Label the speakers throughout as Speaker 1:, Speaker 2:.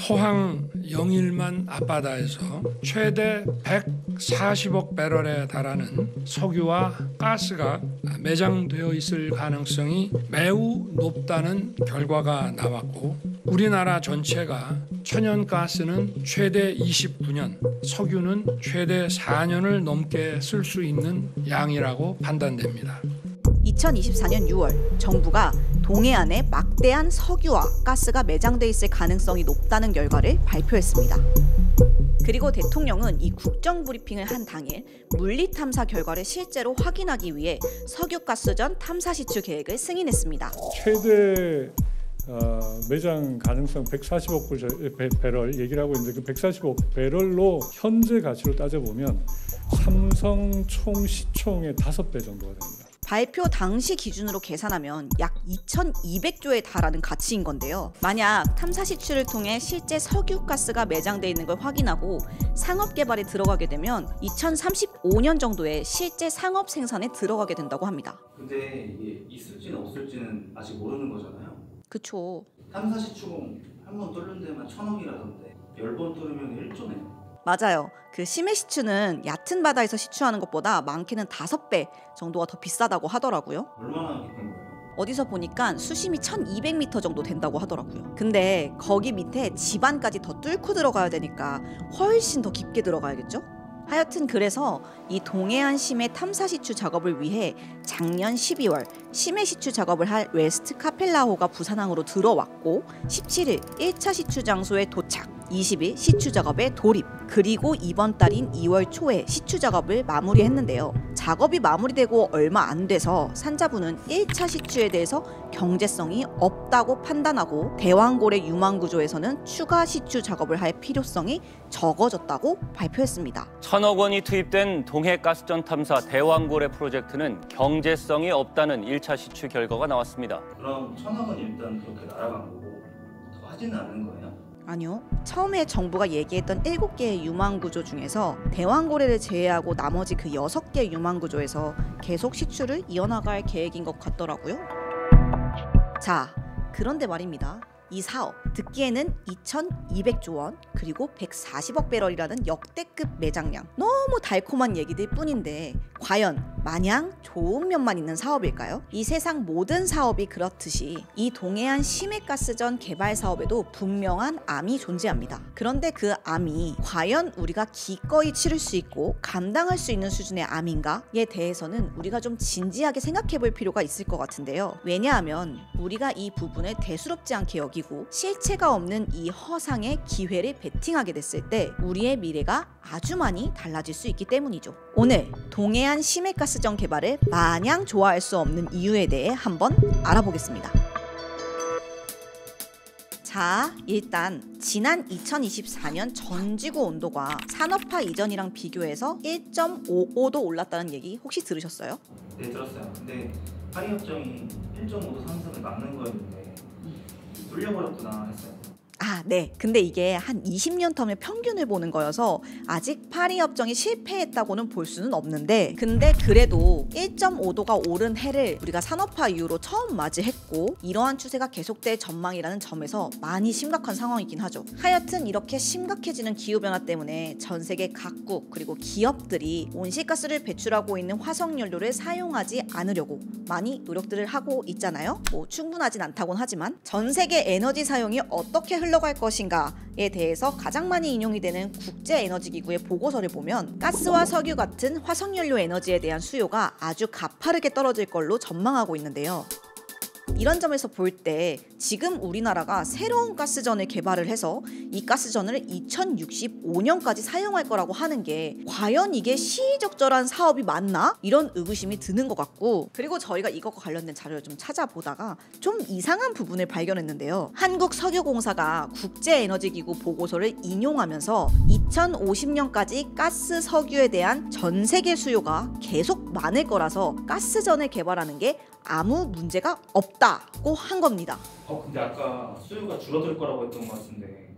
Speaker 1: 포항 영일만 앞바다에서 최대 140억 배럴에 달하는 석유와 가스가 매장되어 있을 가능성이 매우 높다는 결과가 나왔고, 우리나라 전체가 천연가스는 최대 29년, 석유는 최대 4년을 넘게 쓸 수 있는 양이라고 판단됩니다.
Speaker 2: 2024년 6월 정부가 동해안에 막대한 석유와 가스가 매장돼 있을 가능성이 높다는 결과를 발표했습니다. 그리고 대통령은 이 국정브리핑을 한 당일 물리탐사 결과를 실제로 확인하기 위해 석유가스전 탐사 시추 계획을 승인했습니다.
Speaker 3: 최대 매장 가능성 140억 배럴 얘기를 하고 있는데, 그 140억 배럴로 현재 가치로 따져보면 삼성 총 시총의 5배 정도가 됩니다.
Speaker 2: 발표 당시 기준으로 계산하면 약 2,200조에 달하는 가치인 건데요. 만약 탐사 시추를 통해 실제 석유가스가 매장돼 있는 걸 확인하고 상업 개발에 들어가게 되면 2035년 정도에 실제 상업 생산에 들어가게 된다고 합니다.
Speaker 4: 근데 이게 있을지는 없을지는 아직 모르는 거잖아요.
Speaker 2: 그쵸.
Speaker 4: 탐사 시추공 한 번 뚫는 데만 1,000억이라던데 10번 뚫으면 1조네요.
Speaker 2: 맞아요. 그 심해 시추는 얕은 바다에서 시추하는 것보다 많게는 5배 정도가 더 비싸다고 하더라고요.
Speaker 4: 얼마나 깊은 거예요?
Speaker 2: 어디서 보니까 수심이 1200m 정도 된다고 하더라고요. 근데 거기 밑에 지반까지 더 뚫고 들어가야 되니까 훨씬 더 깊게 들어가야겠죠? 하여튼 그래서 이 동해안 심해 탐사 시추 작업을 위해 작년 12월 심해 시추 작업을 할 웨스트 카펠라호가 부산항으로 들어왔고, 17일 1차 시추 장소에 도착, 20일 시추 작업에 돌입, 그리고 이번 달인 2월 초에 시추 작업을 마무리했는데요. 작업이 마무리되고 얼마 안 돼서 산자부는 1차 시추에 대해서 경제성이 없다고 판단하고, 대왕고래 유망구조에서는 추가 시추 작업을 할 필요성이 적어졌다고 발표했습니다.
Speaker 5: 1,000억 원이 투입된 동해가스전 탐사 대왕고래 프로젝트는 경제성이 없다는 1차 시추 결과가 나왔습니다.
Speaker 4: 그럼 1,000억은 일단 그렇게 날아간 거고 더 하지는 않는 거예요?
Speaker 2: 아니요. 처음에 정부가 얘기했던 7개의 유망구조 중에서 대왕고래를 제외하고 나머지 그 6개 유망구조에서 계속 시추를 이어나갈 계획인 것 같더라고요. 자, 그런데 말입니다. 이 사업, 듣기에는 2,200조 원 그리고 140억 배럴이라는 역대급 매장량, 너무 달콤한 얘기들 뿐인데 과연 마냥 좋은 면만 있는 사업일까요? 이 세상 모든 사업이 그렇듯이 이 동해안 심해가스전 개발 사업에도 분명한 암이 존재합니다. 그런데 그 암이 과연 우리가 기꺼이 치를 수 있고 감당할 수 있는 수준의 암인가에 대해서는 우리가 좀 진지하게 생각해 볼 필요가 있을 것 같은데요. 왜냐하면 우리가 이 부분을 대수롭지 않게 여기고 실체가 없는 이 허상의 기회를 베팅하게 됐을 때 우리의 미래가 아주 많이 달라질 수 있기 때문이죠. 오늘 동해안 심해가스전 개발을 마냥 좋아할 수 없는 이유에 대해 한번 알아보겠습니다. 자, 일단 지난 2024년 전 지구 온도가 산업화 이전이랑 비교해서 1.55도 올랐다는 얘기 혹시 들으셨어요?
Speaker 4: 네, 들었어요. 근데 파리 협정이 1.5도 상승을 막는 거였는데 뚫려버렸구나 했어요.
Speaker 2: 아, 네. 근데 이게 한 20년 텀의 평균을 보는 거여서 아직 파리 협정이 실패했다고는 볼 수는 없는데, 근데 그래도 1.5도가 오른 해를 우리가 산업화 이후로 처음 맞이했고 이러한 추세가 계속될 전망이라는 점에서 많이 심각한 상황이긴 하죠. 하여튼 이렇게 심각해지는 기후변화 때문에 전 세계 각국 그리고 기업들이 온실가스를 배출하고 있는 화석연료를 사용하지 않으려고 많이 노력들을 하고 있잖아요. 뭐 충분하진 않다곤 하지만 전 세계 에너지 사용이 어떻게 흘러갈 것인가에 대해서 가장 많이 인용이 되는 국제에너지기구의 보고서를 보면 가스와 석유 같은 화석연료 에너지에 대한 수요가 아주 가파르게 떨어질 걸로 전망하고 있는데요. 이런 점에서 볼 때 지금 우리나라가 새로운 가스전을 개발을 해서 이 가스전을 2065년까지 사용할 거라고 하는 게 과연 이게 시의적절한 사업이 맞나? 이런 의구심이 드는 것 같고, 그리고 저희가 이것과 관련된 자료를 좀 찾아보다가 좀 이상한 부분을 발견했는데요. 한국석유공사가 국제에너지기구 보고서를 인용하면서 2050년까지 가스 석유에 대한 전 세계 수요가 계속 많을 거라서 가스전을 개발하는 게 아무 문제가 없다고 한 겁니다.
Speaker 4: 근데 아까 수요가 줄어들 거라고 했던 것 같은데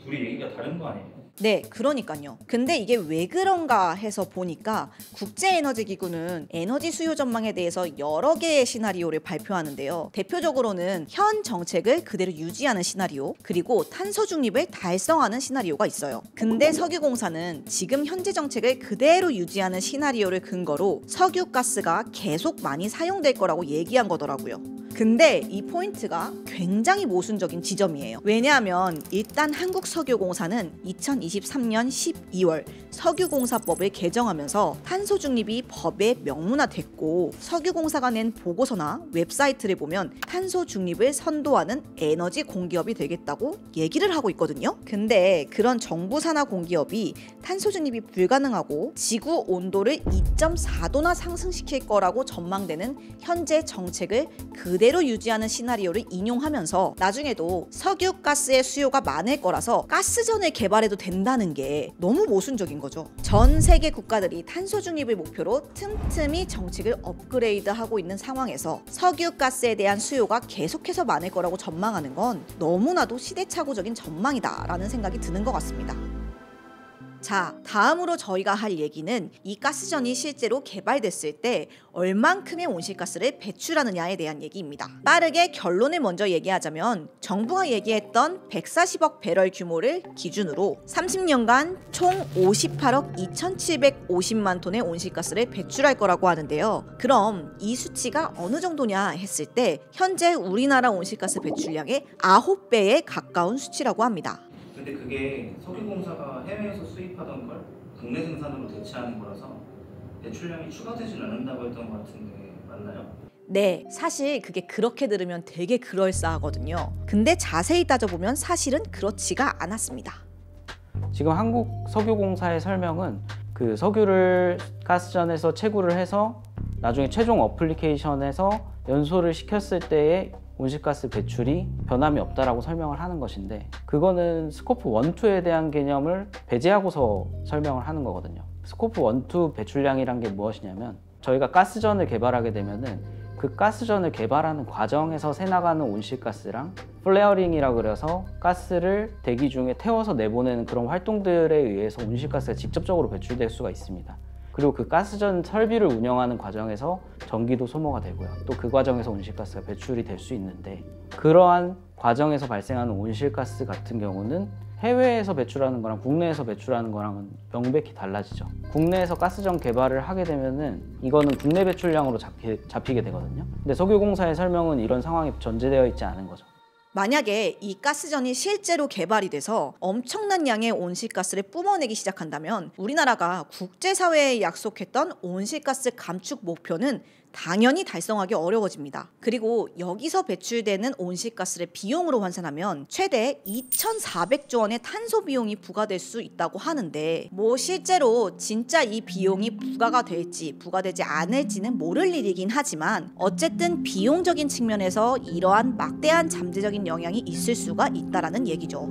Speaker 4: 둘이 얘기가 다른 거 아니에요?
Speaker 2: 네, 그러니까요. 근데 이게 왜 그런가 해서 보니까 국제에너지기구는 에너지 수요 전망에 대해서 여러 개의 시나리오를 발표하는데요. 대표적으로는 현 정책을 그대로 유지하는 시나리오, 그리고 탄소 중립을 달성하는 시나리오가 있어요. 근데 석유공사는 지금 현재 정책을 그대로 유지하는 시나리오를 근거로 석유가스가 계속 많이 사용될 거라고 얘기한 거더라고요. 근데 이 포인트가 굉장히 모순적인 지점이에요. 왜냐하면 일단 한국석유공사는 2023년 12월 석유공사법을 개정하면서 탄소 중립이 법에 명문화됐고, 석유공사가 낸 보고서나 웹사이트를 보면 탄소 중립을 선도하는 에너지 공기업이 되겠다고 얘기를 하고 있거든요. 근데 그런 정부 산하 공기업이 탄소 중립이 불가능하고 지구 온도를 2.4도나 상승시킬 거라고 전망되는 현재 정책을 그대로 유지하는 시나리오를 인용하면서 나중에도 석유가스의 수요가 많을 거라서 가스전을 개발해도 된다는 게 너무 모순적인 거죠. 전 세계 국가들이 탄소 중립을 목표로 틈틈이 정책을 업그레이드하고 있는 상황에서 석유가스에 대한 수요가 계속해서 많을 거라고 전망하는 건 너무나도 시대착오적인 전망이다라는 생각이 드는 것 같습니다. 자, 다음으로 저희가 할 얘기는 이 가스전이 실제로 개발됐을 때 얼만큼의 온실가스를 배출하느냐에 대한 얘기입니다. 빠르게 결론을 먼저 얘기하자면 정부가 얘기했던 140억 배럴 규모를 기준으로 30년간 총 58억 2,750만 톤의 온실가스를 배출할 거라고 하는데요. 그럼 이 수치가 어느 정도냐 했을 때 현재 우리나라 온실가스 배출량의 9배에 가까운 수치라고 합니다.
Speaker 4: 근데 그게 석유공사가 해외에서 수입하던 걸 국내 생산으로 대체하는 거라서 배출량이 추가되진 않는다고 했던 것 같은데 맞나요?
Speaker 2: 네, 사실 그게 그렇게 들으면 되게 그럴싸하거든요. 근데 자세히 따져보면 사실은 그렇지가 않았습니다.
Speaker 6: 지금 한국석유공사의 설명은 그 석유를 가스전에서 채굴을 해서 나중에 최종 어플리케이션에서 연소를 시켰을 때의 온실가스 배출이 변함이 없다라고 설명을 하는 것인데, 그거는 스코프 1, 2에 대한 개념을 배제하고서 설명을 하는 거거든요. 스코프 1, 2 배출량이란 게 무엇이냐면, 저희가 가스전을 개발하게 되면은 그 가스전을 개발하는 과정에서 새나가는 온실가스랑 플레어링이라고 그래서 가스를 대기 중에 태워서 내보내는 그런 활동들에 의해서 온실가스가 직접적으로 배출될 수가 있습니다. 그리고 그 가스전 설비를 운영하는 과정에서 전기도 소모가 되고요. 또 그 과정에서 온실가스가 배출이 될 수 있는데, 그러한 과정에서 발생하는 온실가스 같은 경우는 해외에서 배출하는 거랑 국내에서 배출하는 거랑은 명백히 달라지죠. 국내에서 가스전 개발을 하게 되면은 이거는 국내 배출량으로 잡히게 되거든요. 근데 석유공사의 설명은 이런 상황이 전제되어 있지 않은 거죠.
Speaker 2: 만약에 이 가스전이 실제로 개발이 돼서 엄청난 양의 온실가스를 뿜어내기 시작한다면 우리나라가 국제사회에 약속했던 온실가스 감축 목표는 당연히 달성하기 어려워집니다. 그리고 여기서 배출되는 온실가스를 비용으로 환산하면 최대 2,400조 원의 탄소 비용이 부과될 수 있다고 하는데, 뭐 실제로 진짜 이 비용이 부과가 될지 부과되지 않을지는 모를 일이긴 하지만 어쨌든 비용적인 측면에서 이러한 막대한 잠재적인 영향이 있을 수가 있다라는 얘기죠.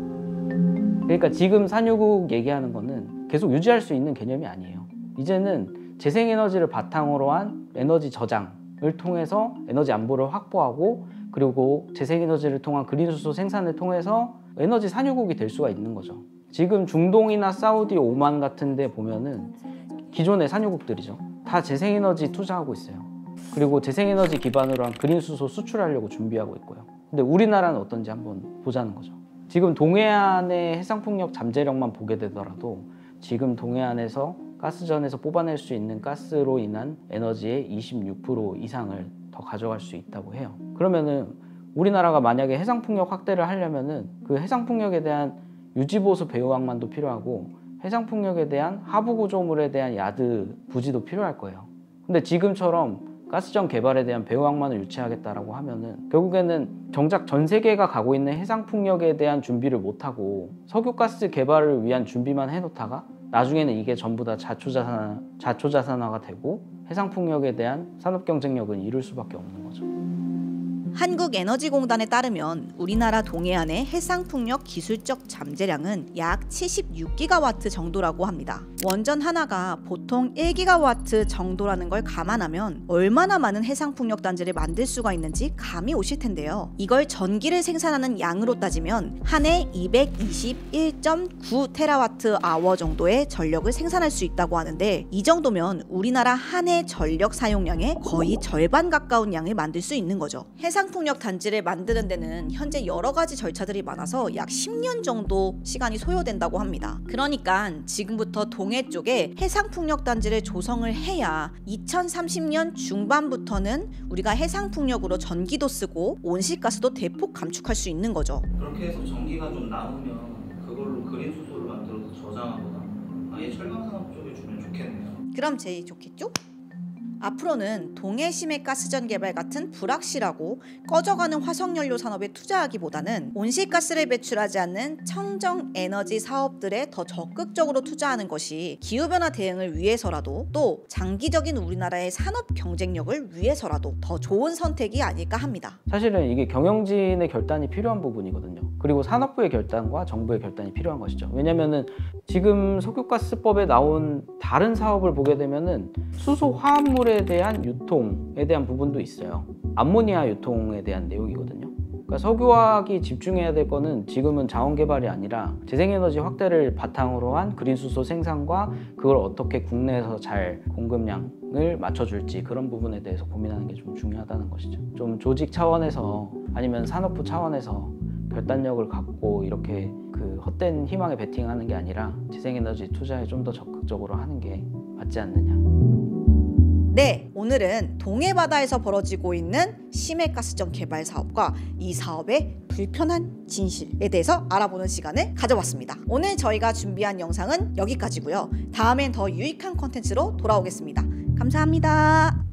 Speaker 6: 그러니까 지금 산유국 얘기하는 거는 계속 유지할 수 있는 개념이 아니에요. 이제는 재생에너지를 바탕으로 한 에너지 저장을 통해서 에너지 안보를 확보하고, 그리고 재생에너지를 통한 그린수소 생산을 통해서 에너지 산유국이 될 수가 있는 거죠. 지금 중동이나 사우디, 오만 같은 데 보면은 기존의 산유국들이죠. 다 재생에너지 투자하고 있어요. 그리고 재생에너지 기반으로 한 그린수소 수출하려고 준비하고 있고요. 근데 우리나라는 어떤지 한번 보자는 거죠. 지금 동해안의 해상풍력 잠재력만 보게 되더라도 지금 동해안에서 가스전에서 뽑아낼 수 있는 가스로 인한 에너지의 26% 이상을 더 가져갈 수 있다고 해요. 그러면은 우리나라가 만약에 해상풍력 확대를 하려면은 그 해상풍력에 대한 유지보수 배후항만도 필요하고 해상풍력에 대한 하부 구조물에 대한 야드 부지도 필요할 거예요. 근데 지금처럼 가스전 개발에 대한 배후항만을 유치하겠다라고 하면은 결국에는 정작 전 세계가 가고 있는 해상풍력에 대한 준비를 못하고 석유가스 개발을 위한 준비만 해놓다가 나중에는 이게 전부 다 자초자산화가 되고 해상풍력에 대한 산업 경쟁력은 이룰 수밖에 없는 거죠.
Speaker 2: 한국에너지공단에 따르면 우리나라 동해안의 해상풍력 기술적 잠재량은 약 76기가와트 정도라고 합니다. 원전 하나가 보통 1기가와트 정도라는 걸 감안하면 얼마나 많은 해상풍력 단지를 만들 수가 있는지 감이 오실 텐데요. 이걸 전기를 생산하는 양으로 따지면 한 해 221.9TWh 정도의 전력을 생산할 수 있다고 하는데, 이 정도면 우리나라 한 해 전력 사용량의 거의 절반 가까운 양을 만들 수 있는 거죠. 해상풍력 단지를 만드는 데는 현재 여러 가지 절차들이 많아서 약 10년 정도 시간이 소요된다고 합니다. 그러니까 지금부터 동해 쪽에 해상풍력 단지를 조성을 해야 2030년 중반부터는 우리가 해상풍력으로 전기도 쓰고 온실가스도 대폭 감축할 수 있는 거죠.
Speaker 4: 그렇게 해서 전기가 좀 남으면 그걸로 그린 수소를 만들어서 저장하거나 아예 철강산업 쪽에 주면 좋겠네요.
Speaker 2: 그럼 제일 좋겠죠? 앞으로는 동해 심해 가스전 개발 같은 불확실하고 꺼져가는 화석연료 산업에 투자하기보다는 온실가스를 배출하지 않는 청정 에너지 사업들에 더 적극적으로 투자하는 것이 기후변화 대응을 위해서라도, 또 장기적인 우리나라의 산업 경쟁력을 위해서라도 더 좋은 선택이 아닐까 합니다.
Speaker 6: 사실은 이게 경영진의 결단이 필요한 부분이거든요. 그리고 산업부의 결단과 정부의 결단이 필요한 것이죠. 왜냐면은 지금 석유가스법에 나온 다른 사업을 보게 되면은 수소 화합물에 대한 유통에 대한 부분도 있어요. 암모니아 유통에 대한 내용이거든요. 그러니까 석유화학이 집중해야 될 거는 지금은 자원 개발이 아니라 재생에너지 확대를 바탕으로 한 그린 수소 생산과 그걸 어떻게 국내에서 잘 공급량을 맞춰줄지, 그런 부분에 대해서 고민하는 게 좀 중요하다는 것이죠. 좀 조직 차원에서 아니면 산업부 차원에서 결단력을 갖고 이렇게 그 헛된 희망에 베팅하는 게 아니라 재생에너지 투자에 좀 더 적극적으로 하는 게 맞지 않느냐.
Speaker 2: 네, 오늘은 동해바다에서 벌어지고 있는 심해가스전 개발 사업과 이 사업의 불편한 진실에 대해서 알아보는 시간을 가져봤습니다. 오늘 저희가 준비한 영상은 여기까지고요. 다음엔 더 유익한 콘텐츠로 돌아오겠습니다. 감사합니다.